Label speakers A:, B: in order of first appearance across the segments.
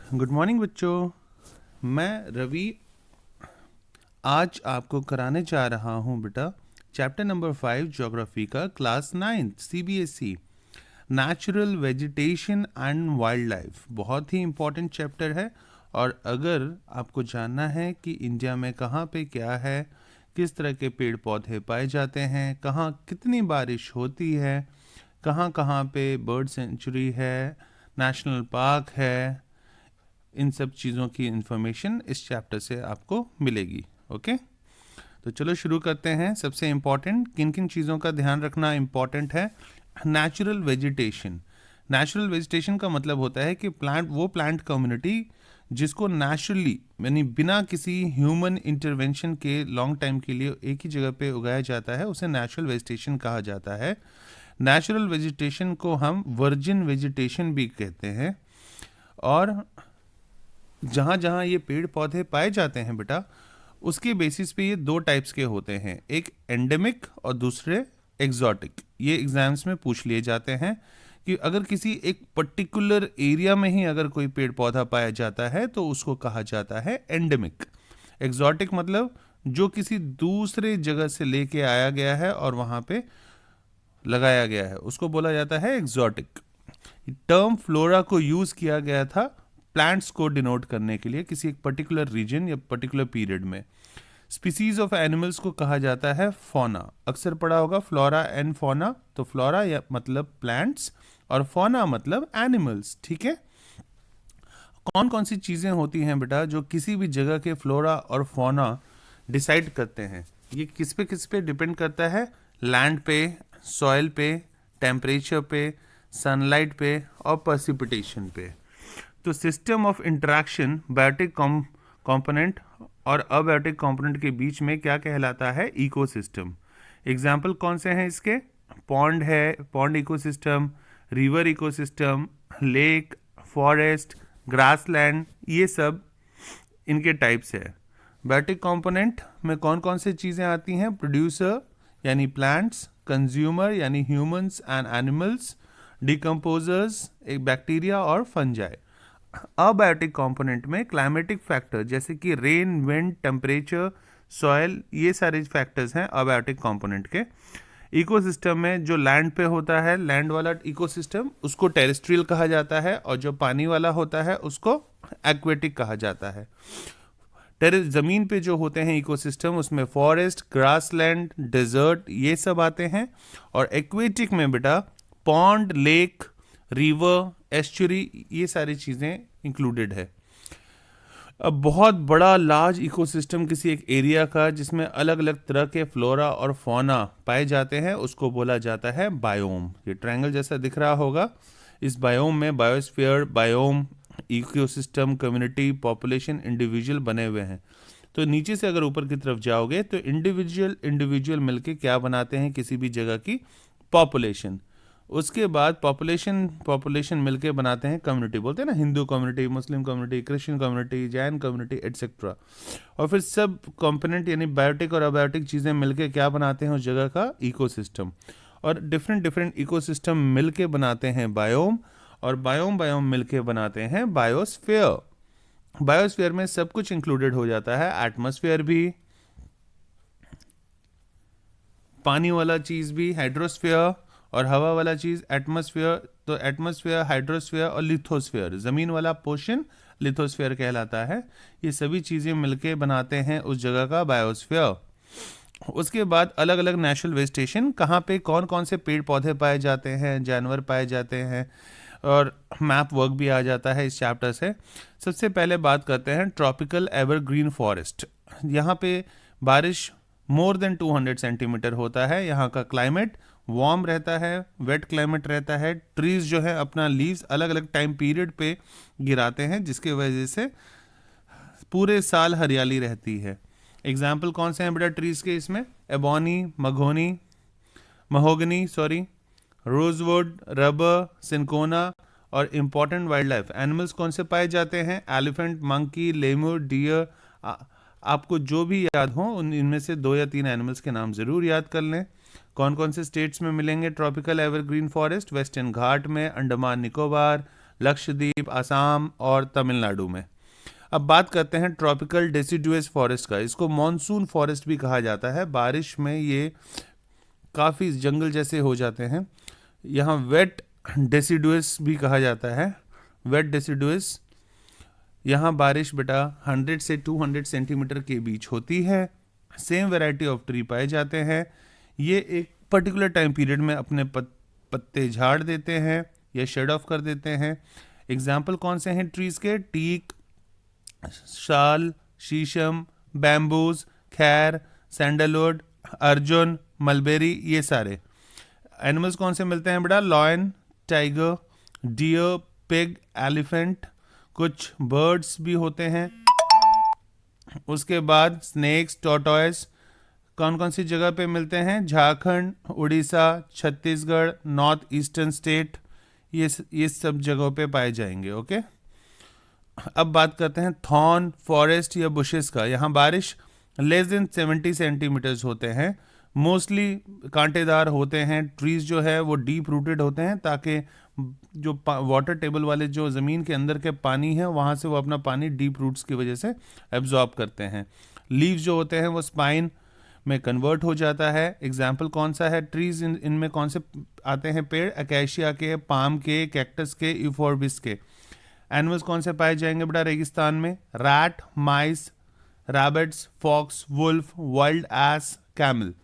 A: Good morning बच्चों। मैं रवि आज आपको कराने जा रहा हूँ बेटा चैप्टर नंबर 5 ज्योग्राफी का class 9 CBSE natural vegetation and wild life. बहुत ही इम्पोर्टेंट चैप्टर है। और अगर आपको जानना है कि इंडिया में कहाँ पे क्या है, किस तरह के पेड़ पौधे पाए जाते हैं, कहाँ कितनी बारिश होती है, कहाँ कहाँ पे बर्ड सेंचुरी है, नेशनल पार्क है, इन सब चीज़ों की इंफॉर्मेशन इस चैप्टर से आपको मिलेगी। ओके, तो चलो शुरू करते हैं। सबसे इम्पॉर्टेंट किन किन चीज़ों का ध्यान रखना इम्पॉर्टेंट है। Natural vegetation. नेचुरल वेजिटेशन का मतलब होता है कि प्लांट कम्युनिटी जिसको नेचुरली यानी बिना किसी ह्यूमन इंटरवेंशन के लॉन्ग टाइम के लिए एक ही जगह पे उगाया जाता है, उसे नेचुरल वेजिटेशन कहा जाता है। नेचुरल वेजिटेशन को हम वर्जिन वेजिटेशन भी कहते हैं। और जहाँ जहाँ ये पेड़ पौधे पाए जाते हैं बेटा, उसके बेसिस पे ये दो टाइप्स के होते हैं, एक एंडेमिक और दूसरे एग्जॉटिक। ये एग्जाम्स में पूछ लिए जाते हैं कि अगर किसी एक पर्टिकुलर एरिया में ही अगर कोई पेड़ पौधा पाया जाता है तो उसको कहा जाता है एंडेमिक। एग्जॉटिक मतलब जो किसी दूसरे जगह से लेके आया गया है और वहाँ पे लगाया गया है, उसको बोला जाता है एग्जॉटिक। टर्म फ्लोरा को यूज किया गया था प्लांट्स को डिनोट करने के लिए किसी एक पर्टिकुलर रीजन या पर्टिकुलर पीरियड में। स्पीसीज ऑफ एनिमल्स को कहा जाता है फौना। अक्सर पढ़ा होगा फ्लोरा एंड फौना, तो फ्लोरा या मतलब प्लांट्स और फौना मतलब एनिमल्स। ठीक है, कौन कौन सी चीजें होती हैं बेटा जो किसी भी जगह के फ्लोरा और फौना डिसाइड करते हैं? ये किस पे डिपेंड करता है? लैंड पे, सॉइल पे, टेम्परेचर पे, सनलाइट पे और प्रेसिपिटेशन पे। तो system of interaction biotic component और अबायोटिक कंपोनेंट के बीच में क्या कहलाता है? इकोसिस्टम। एग्जाम्पल कौन से हैं इसके? पॉन्ड है, pond ecosystem, river ecosystem, lake, forest, grassland, ये सब इनके टाइप्स है। बायोटिक कंपोनेंट में कौन कौन से चीज़ें आती हैं? प्रोड्यूसर यानी प्लांट्स, कंज्यूमर यानी ह्यूमंस एंड एनिमल्स, डिकम्पोजर्स एक बैक्टीरिया और फंजाई। अबायोटिक कंपोनेंट में क्लाइमेटिक फैक्टर जैसे कि रेन, विंड, टेम्परेचर, सॉयल, ये सारे फैक्टर्स हैं अबायोटिक कंपोनेंट के। इकोसिस्टम में जो लैंड पे होता है, लैंड वाला इकोसिस्टम, उसको टेरेस्ट्रियल कहा जाता है, और जो पानी वाला होता है उसको एक्वेटिक कहा जाता है। जमीन पे जो होते हैं इकोसिस्टम, उसमें फॉरेस्ट, ग्रासलैंड, डेजर्ट, ये सब आते हैं। और एक्वेटिक में बेटा पॉन्ड, लेक, रिवर, एस्चुरी, ये सारी चीज़ें इंक्लूडेड है। अब बहुत बड़ा लार्ज इकोसिस्टम किसी एक एरिया का जिसमें अलग अलग तरह के फ्लोरा और फौना पाए जाते हैं, उसको बोला जाता है बायोम। ये ट्रायंगल जैसा दिख रहा होगा। इस बायोम में biosphere, biome, ecosystem, community, population, individual बने हुए हैं। तो नीचे से अगर ऊपर की तरफ जाओगे तो इंडिविजुअल मिलके क्या बनाते हैं? किसी भी जगह की पॉपुलेशन। उसके बाद पॉपुलेशन मिलके बनाते हैं कम्युनिटी। बोलते हैं ना, Hindu community, Muslim community, Christian community, Jain community, etcetera. और फिर सब कंपोनेंट यानी बायोटिक और अबायोटिक चीज़ें मिलके क्या बनाते हैं? उस जगह का इकोसिस्टम। और डिफरेंट इकोसिस्टम मिलके बनाते हैं बायोम, और बायोम मिलके बनाते हैं बायोस्फीयर। बायोस्फीयर में सब कुछ इंक्लूडेड हो जाता है, एटमॉस्फेयर भी, पानी वाला चीज़ भी हाइड्रोस्फीयर, और हवा वाला चीज़ एटमॉस्फेयर। तो एटमॉस्फेयर, हाइड्रोस्फीयर और लिथोस्फीयर, ज़मीन वाला पोर्शन लिथोस्फीयर कहलाता है। ये सभी चीज़ें मिलके बनाते हैं उस जगह का बायोस्फीयर। उसके बाद अलग अलग नेचुरल वेजिटेशन, कहाँ पे कौन कौन से पेड़ पौधे पाए जाते हैं, जानवर पाए जाते हैं, और मैप वर्क भी आ जाता है इस चैप्टर से। सबसे पहले बात करते हैं ट्रॉपिकल एवरग्रीन फॉरेस्ट। यहाँ पे बारिश मोर देन 200 सेंटीमीटर होता है। यहाँ का क्लाइमेट वार्म रहता है, वेट क्लाइमेट रहता है। ट्रीज जो है अपना लीव्स अलग अलग टाइम पीरियड पे गिराते हैं, जिसके वजह से पूरे साल हरियाली रहती है। एग्जाम्पल कौन से हैं बेटा ट्रीज के इसमें? Ebony, mahogany, rosewood, rubber, cinchona. और इम्पॉर्टेंट वाइल्ड लाइफ एनिमल्स कौन से पाए जाते हैं? Elephant, monkey, lemur, deer. आपको जो भी याद हो इनमें से 2 या 3 एनिमल्स के नाम जरूर याद कर लें। कौन कौन से स्टेट्स में मिलेंगे ट्रॉपिकल एवरग्रीन फॉरेस्ट? वेस्टर्न घाट में, अंडमान निकोबार, लक्षद्वीप, असम और तमिलनाडु में। अब बात करते हैं ट्रॉपिकल डेसिडुअस फॉरेस्ट का। इसको मॉनसून फॉरेस्ट भी कहा जाता है। बारिश में ये काफ़ी जंगल जैसे हो जाते हैं। यहाँ वेट डेसिडुअस भी कहा जाता है। वेट डेसिडुअस, यहाँ बारिश बेटा 100 से 200 सेंटीमीटर के बीच होती है। सेम वैरायटी ऑफ ट्री पाए जाते हैं। ये एक पर्टिकुलर टाइम पीरियड में अपने पत्ते झाड़ देते हैं या शेड ऑफ कर देते हैं। एग्जाम्पल कौन से हैं ट्रीज के? टीक, शाल, शीशम, बैम्बूज, खैर, सैंडलवुड, अर्जुन, मलबेरी, ये सारे। एनिमल्स कौन से मिलते हैं बेटा? Lion, tiger, deer, pig, elephant, कुछ बर्ड्स भी होते हैं। उसके बाद स्नेक्स, टॉर्टॉइस कौन कौन सी जगह पे मिलते हैं? Jharkhand, Orissa, Chhattisgarh, north eastern state, ये सब जगहों पे पाए जाएंगे। ओके, अब बात करते हैं थॉर्न फॉरेस्ट या बुशेस का। यहाँ बारिश लेस देन 70 सेंटीमीटर्स होते हैं। मोस्टली कांटेदार होते हैं। ट्रीज जो है वो डीप रूटेड होते हैं ताकि जो वाटर टेबल वाले जो ज़मीन के अंदर के पानी है वहाँ से वो अपना पानी डीप रूट्स की वजह से एब्जॉर्ब करते हैं। लीव्स जो होते हैं वो स्पाइन में कन्वर्ट हो जाता है। एग्जाम्पल कौन सा है? ट्रीज इनमें कौन से आते हैं पेड़? अकेशिया के, पाम के, कैक्टस के, यूफोर्बिस के। एनिमल्स कौन से पाए जाएंगे बेटा रेगिस्तान में? Rat, mice, rabbits, fox, wolf, wild ass, camel.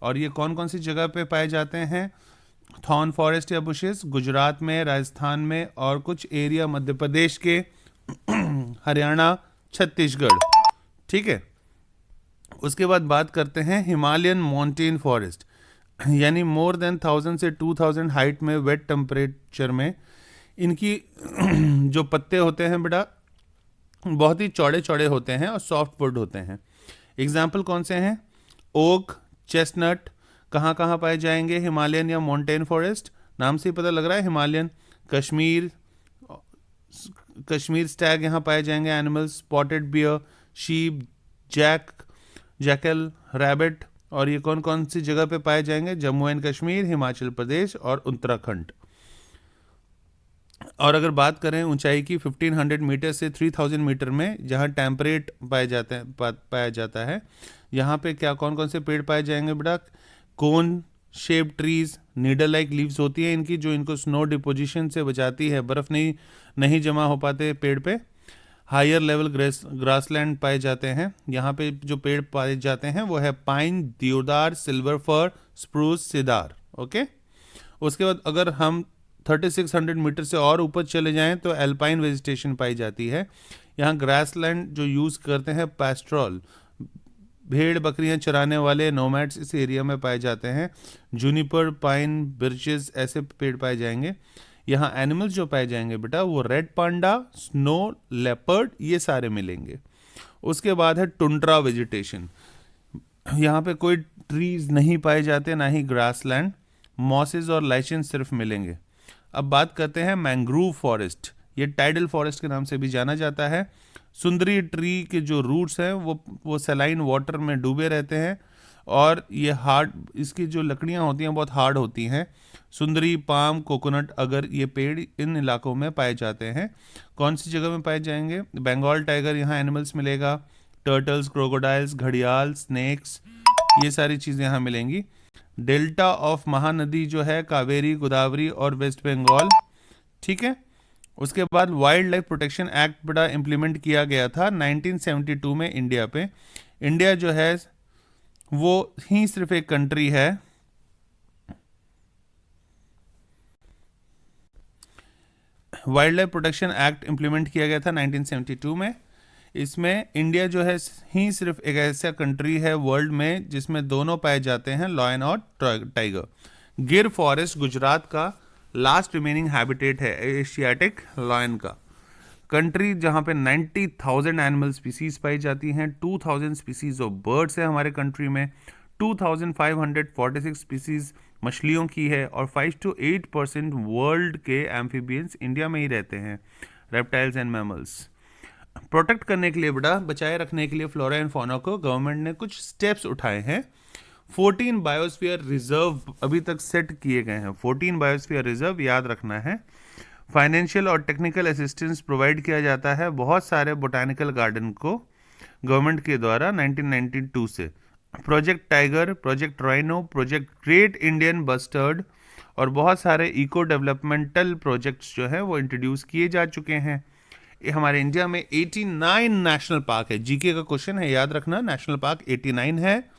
A: और ये कौन कौन सी जगह पे पाए जाते हैं? थॉर्न फॉरेस्ट या बुशेस गुजरात में, राजस्थान में और कुछ एरिया मध्य प्रदेश के, हरियाणा, छत्तीसगढ़। ठीक है, उसके बाद बात करते हैं हिमालयन माउंटेन फॉरेस्ट, यानी मोर देन 1000 से 2000 हाइट में वेट टेम्परेचर में इनकी जो पत्ते होते हैं बेटा बहुत ही चौड़े चौड़े होते हैं और सॉफ्ट वुड होते हैं। एग्जाम्पल कौन से हैं? Oak, chestnut. कहाँ कहाँ पाए जाएंगे हिमालयन या माउंटेन फॉरेस्ट? नाम से ही पता लग रहा है हिमालयन। कश्मीर स्टैग यहाँ पाए जाएंगे animals, spotted bear, sheep, jackal, rabbit. और ये कौन कौन सी जगह पे पाए जाएंगे? जम्मू एंड कश्मीर, हिमाचल प्रदेश और उत्तराखंड। और अगर बात करें ऊंचाई की 1500 मीटर से 3000 मीटर में जहाँ टेम्परेट पाया जाता है, यहाँ पे क्या कौन कौन से पेड़ पाए जाएंगे बेटा? Cone shape trees, needle like leaves होती है इनकी जो इनको स्नो डिपोजिशन से बचाती है, बर्फ नहीं जमा हो पाते पेड़ पे। हायर लेवल ग्रासलैंड पाए जाते हैं। यहाँ पे जो पेड़ पाए जाते हैं वो है पाइन, देवदार, silver fir, spruce, Sidar. Okay, उसके बाद अगर हम 3600 मीटर से और ऊपर चले जाएं तो एल्पाइन वेजिटेशन पाई जाती है। यहाँ ग्रासलैंड जो यूज़ करते हैं पैस्ट्रोल, भेड़ बकरियां चराने वाले नोमैड्स इस एरिया में पाए जाते हैं। जूनिपर, पाइन, बिर्चेस ऐसे पेड़ पाए जाएंगे। यहाँ एनिमल्स जो पाए जाएंगे बेटा वो रेड पांडा, स्नो लेपर्ड, ये सारे मिलेंगे। उसके बाद है टुंड्रा वेजिटेशन। यहाँ पे कोई ट्रीज नहीं पाए जाते, ना ही ग्रासलैंड। मॉसेस और लाइचन सिर्फ मिलेंगे। अब बात करते हैं मैंग्रोव फॉरेस्ट। ये टाइडल फॉरेस्ट के नाम से भी जाना जाता है। सुंदरी ट्री के जो रूट्स हैं वो सलाइन वाटर में डूबे रहते हैं और ये हार्ड, इसकी जो लकड़ियाँ होती हैं बहुत हार्ड होती हैं। सुंदरी, पाम, कोकोनट, अगर ये पेड़ इन इलाकों में पाए जाते हैं। कौन सी जगह में पाए जाएंगे? बंगाल टाइगर यहाँ एनिमल्स मिलेगा, टर्टल्स, क्रोकोडाइल्स, घड़ियाल, स्नेक्स, ये सारी चीज़ें यहाँ मिलेंगी। डेल्टा ऑफ महानदी जो है कावेरी, गोदावरी और वेस्ट बंगाल। ठीक है, उसके बाद वाइल्ड लाइफ प्रोटेक्शन एक्ट बड़ा इम्प्लीमेंट किया गया था 1972 में इंडिया पे। इंडिया जो है वो ही सिर्फ एक कंट्री है wild life protection act implement किया गया था 1972 में। इसमें इंडिया जो है ही सिर्फ एक ऐसा कंट्री है वर्ल्ड में जिसमें दोनों पाए जाते हैं, लॉयन और टाइगर। गिर फॉरेस्ट गुजरात का लास्ट रिमेनिंग हैबिटेट है एशियाटिक लॉयन का। कंट्री जहाँ पे 90,000 एनिमल स्पीसीज पाई जाती हैं, 2000 स्पीसीज ऑफ बर्ड्स है हमारे कंट्री में, 2546 स्पीसीज मछलियों की है और 5 to 8% वर्ल्ड के एम्फीबियंस इंडिया में ही रहते हैं, रेप्टाइल्स एंड मैमल्स। प्रोटेक्ट करने के लिए बेटा, बचाए रखने के लिए फ्लोरा एंड फौना को गवर्नमेंट ने कुछ स्टेप्स उठाए हैं। 14 बायोस्फीयर रिजर्व अभी तक सेट किए गए हैं। 14 बायोस्फीयर रिजर्व याद रखना है। फाइनेंशियल और टेक्निकल असिस्टेंस प्रोवाइड किया जाता है बहुत सारे बोटानिकल गार्डन को गवर्नमेंट के द्वारा 1992 से। Project tiger, project rhino, project great Indian bustard और बहुत सारे इको डेवलपमेंटल प्रोजेक्ट्स जो हैं वो इंट्रोड्यूस किए जा चुके हैं। ये हमारे इंडिया में 89 नेशनल पार्क है। जीके का क्वेश्चन है, याद रखना, नेशनल पार्क 89 है,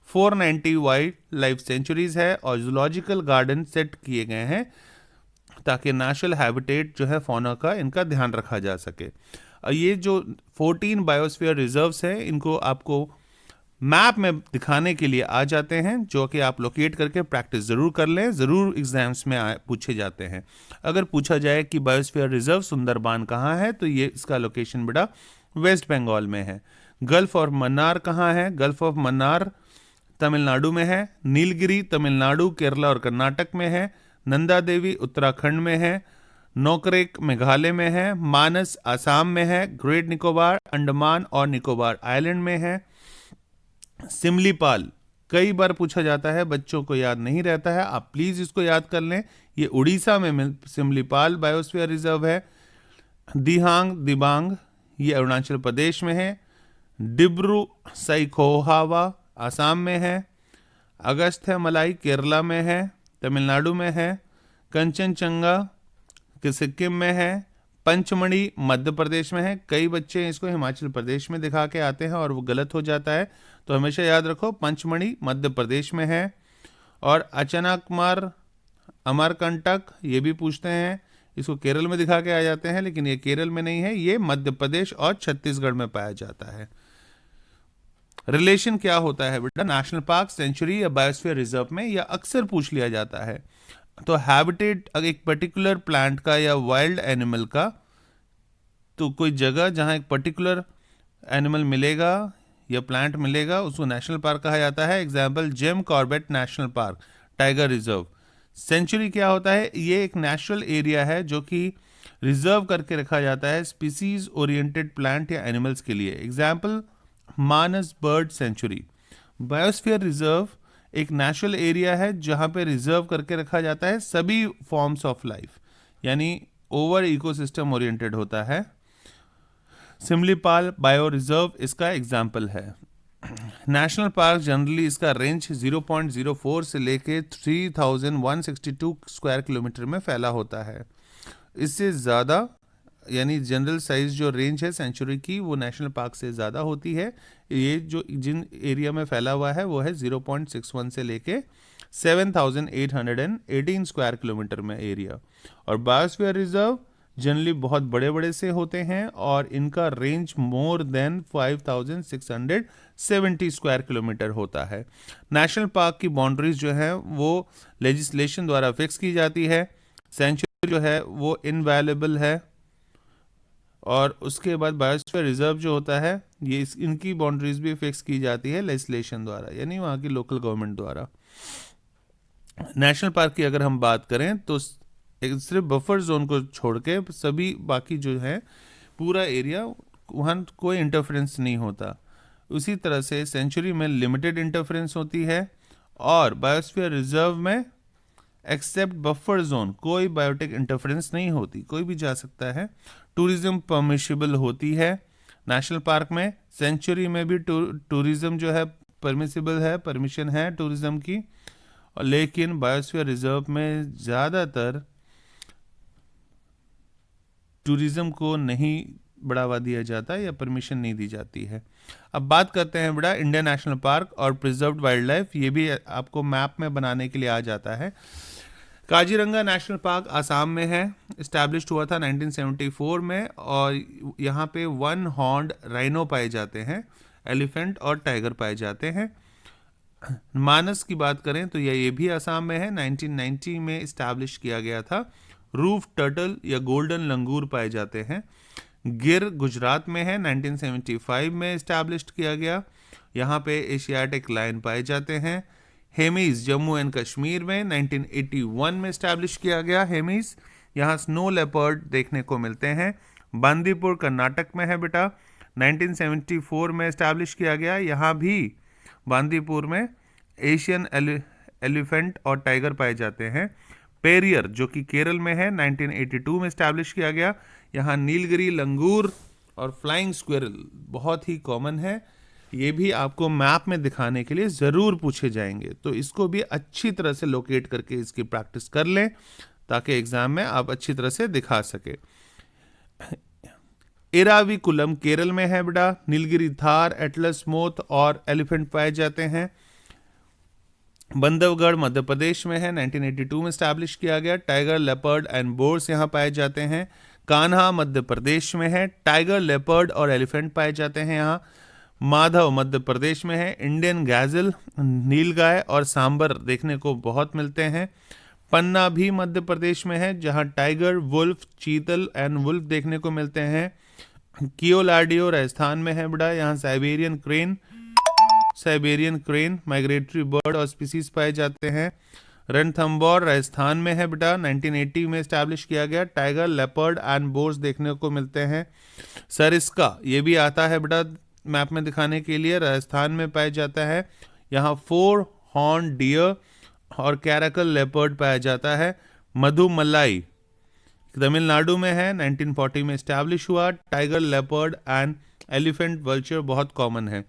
A: 490 वाइल्ड लाइफ सेंचुरीज है और जूलॉजिकल गार्डन सेट किए गए हैं ताकि नेशनल हैबिटेट जो है फौना का, इनका ध्यान रखा जा सके। ये जो 14 बायोस्फीयर रिजर्व्स हैं, इनको आपको मैप में दिखाने के लिए आ जाते हैं, जो कि आप लोकेट करके प्रैक्टिस ज़रूर कर लें, ज़रूर एग्जाम्स में पूछे जाते हैं। अगर पूछा जाए कि बायोस्फीयर रिजर्व सुंदरबान कहाँ है, तो ये इसका लोकेशन बेटा वेस्ट बंगाल में है। गल्फ ऑफ मन्नार कहाँ है? गल्फ ऑफ मन्नार तमिलनाडु में है। नीलगिरी तमिलनाडु, केरला और कर्नाटक में है। नंदा देवी उत्तराखंड में है। नोकरेक मेघालय में है। मानस आसाम में है। ग्रेट निकोबार अंडमान और निकोबार आइलैंड में है। सिमलीपाल कई बार पूछा जाता है, बच्चों को याद नहीं रहता है, आप प्लीज इसको याद कर लें। ये उड़ीसा में सिमलीपाल बायोस्फीयर रिजर्व है। दिहांग दिबांग ये अरुणाचल प्रदेश में है। डिब्रू सैखोहावा आसाम में है। अगस्त्य मलाई केरला में है, तमिलनाडु में है। कंचनजंगा सिक्किम में है। पंचमढ़ी मध्य प्रदेश में है। कई बच्चे इसको हिमाचल प्रदेश में दिखा के आते हैं और वो गलत हो जाता है, तो हमेशा याद रखो पंचमढ़ी मध्य प्रदेश में है। और अचानकमार अमरकंटक ये भी पूछते हैं, इसको केरल में दिखा के आ जाते हैं, लेकिन ये केरल में नहीं है, ये मध्य प्रदेश और छत्तीसगढ़ में पाया जाता है। रिलेशन क्या होता है बेटा नेशनल पार्क, सेंचुरी या बायोस्फीयर रिजर्व में, या अक्सर पूछ लिया जाता है। तो हैबिटेट एक पर्टिकुलर प्लांट का या वाइल्ड एनिमल का, तो कोई जगह जहां एक पर्टिकुलर एनिमल मिलेगा या प्लांट मिलेगा उसको नेशनल पार्क कहा जाता है। Example Jim Corbett national park, tiger reserve. Sanctuary क्या होता है? ये एक नेचुरल एरिया है जो कि रिजर्व करके रखा जाता है स्पीसीज ओरिएंटेड प्लांट या एनिमल्स के लिए। एग्जाम्पल मानस बर्ड सेंचुरी। बायोस्फीयर रिजर्व एक नेचुरल एरिया है जहां पे रिजर्व करके रखा जाता है सभी फॉर्म्स ऑफ लाइफ, यानी ओवर इकोसिस्टम ओरिएंटेड होता है। सिमलीपाल बायो रिजर्व इसका एग्जाम्पल है। नेशनल पार्क जनरली इसका रेंज 0.04 से लेके 3162 स्क्वायर किलोमीटर में फैला होता है। इससे ज़्यादा यानी जनरल साइज जो रेंज है सेंचुरी की वो नेशनल पार्क से ज़्यादा होती है। ये जो जिन एरिया में फैला हुआ है वो है 0.61 से लेके 7818 स्क्वायर किलोमीटर में एरिया। और बायोस्फीयर रिजर्व जनरली बहुत बड़े बड़े से होते हैं और इनका range more than 5670 square kilometre होता है। नेशनल पार्क की बाउंड्रीज जो है वो लेजिस्लेशन द्वारा फिक्स की जाती है। सेंचुरी जो है वो इनवैल्यूएबल है। और उसके बाद बायोस्फीयर रिजर्व जो होता है ये इनकी बाउंड्रीज भी फिक्स की जाती है लेजिस्लेशन द्वारा, यानी वहाँ की लोकल गवर्नमेंट द्वारा। नेशनल पार्क की अगर हम बात करें तो सिर्फ बफर जोन को छोड़ के सभी बाकी जो है पूरा एरिया वहाँ कोई इंटरफेरेंस नहीं होता। उसी तरह से सेंचुरी में लिमिटेड इंटरफेरेंस होती है और बायोस्फीयर रिजर्व में एक्सेप्ट बफर जोन कोई बायोटिक इंटरफेरेंस नहीं होती, कोई भी जा सकता है। टूरिज्म परमिशिबल होती है नेशनल पार्क में। सेंचुरी में भी टूरिज्म जो है परमिसिबल है, परमिशन है टूरिज्म की, लेकिन बायोस्फीयर रिजर्व में ज़्यादातर टूरिज्म को नहीं बढ़ावा दिया जाता या परमिशन नहीं दी जाती है। अब बात करते हैं बड़ा इंडियन नेशनल पार्क और प्रिजर्व्ड वाइल्ड लाइफ, ये भी आपको मैप में बनाने के लिए आ जाता है। काजीरंगा नेशनल पार्क आसाम में है, इस्टेब्लिश्ड हुआ था 1974 में और यहाँ पे 1 हॉर्न्ड राइनो पाए जाते हैं, एलिफेंट और टाइगर पाए जाते हैं। मानस की बात करें तो ये भी आसाम में है, 1990 में इस्टेब्लिश किया गया था। रूफ टर्टल या गोल्डन लंगूर पाए जाते हैं। गिर गुजरात में है, 1975 में इस्टेब्लिश किया गया, यहाँ पे एशियाटिक लायन पाए जाते हैं। हेमीज जम्मू एंड कश्मीर में 1981 में इस्टेब्लिश किया गया हेमीज, यहाँ स्नो लेपर्ड देखने को मिलते हैं। बांदीपुर कर्नाटक में है बेटा, 1974 में इस्टेब्लिश किया गया, यहाँ भी बांदीपुर में एशियन एलिफेंट और टाइगर पाए जाते हैं। पेरियर जो कि केरल में है, 1982 में स्टैब्लिश किया गया। यहाँ नीलगिरी लंगूर और फ्लाइंग स्क्विरल बहुत ही कॉमन है। ये भी आपको मैप में दिखाने के लिए ज़रूर पूछे जाएंगे, तो इसको भी अच्छी तरह से लोकेट करके इसकी प्रैक्टिस कर लें ताकि एग्जाम में आप अच्छी तरह से दिखा सके। एराविकुलम केरल में है बेटा। नीलगिरी थार, एटलस मोथ और एलिफेंट पाए जाते हैं। बंधवगढ़ मध्य प्रदेश में है, 1982 में स्टैब्लिश किया गया। टाइगर, लेपर्ड एंड बोर्स यहाँ पाए जाते हैं। कान्हा मध्य प्रदेश में है, टाइगर, लेपर्ड और एलिफेंट पाए जाते हैं यहाँ। माधव मध्य प्रदेश में है। इंडियन गैजल, नीलगाय और सांबर देखने को बहुत मिलते हैं। पन्ना भी मध्य प्रदेश में है, जहाँ टाइगर, वुल्फ, चीतल एंड वुल्फ देखने को मिलते हैं। कियोलाडियो राजस्थान में है बेटा। यहाँ साइबेरियन क्रेन माइग्रेटरी बर्ड और स्पीसीज पाए जाते हैं। रणथंबोर राजस्थान में है बेटा, 1980 में स्टैब्लिश किया गया। टाइगर, लेपर्ड एंड बोर्स देखने को मिलते हैं। सरिस्का ये भी आता है बेटा मैप में दिखाने के लिए, राजस्थान में पाया जाता है। यहाँ 4 हॉर्न डियर और कैराकल लेपर्ड पाया जाता है। मधुमलाई तमिलनाडु में है, 1940 में स्टैब्लिश हुआ। Tiger, leopard and elephant vulture बहुत कॉमन है।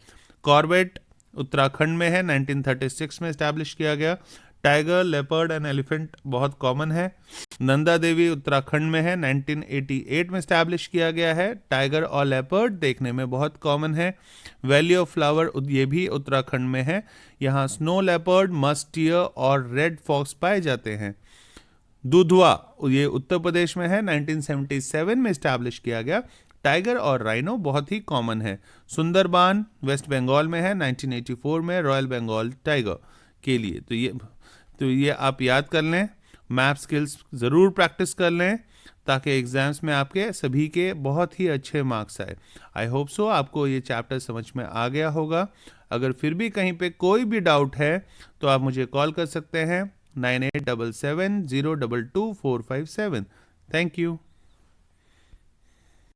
A: कॉर्बेट उत्तराखंड में है, 1936 में स्टैब्लिश किया गया। टाइगर, लेपर्ड एंड एलिफेंट बहुत कॉमन है। नंदा देवी उत्तराखंड में है, 1988 में स्टैब्लिश किया गया है। टाइगर और लेपर्ड देखने में बहुत कॉमन है। वैली ऑफ फ्लावर ये भी उत्तराखंड में है। यहाँ स्नो लेपर्ड, मस्क डियर और रेड फॉक्स पाए जाते हैं। दुधवा ये उत्तर प्रदेश में है, 1977 में स्टैब्लिश किया गया। टाइगर और राइनो बहुत ही कॉमन है। सुंदरबान वेस्ट बंगाल में है, 1984 में रॉयल बंगाल टाइगर के लिए। तो ये आप याद कर लें। मैप स्किल्स ज़रूर प्रैक्टिस कर लें ताकि एग्जाम्स में आपके सभी के बहुत ही अच्छे मार्क्स आए। आई होप सो आपको ये चैप्टर समझ में आ गया होगा। अगर फिर भी कहीं पे कोई भी डाउट है तो आप मुझे कॉल कर सकते हैं 9877 022 457। Thank you.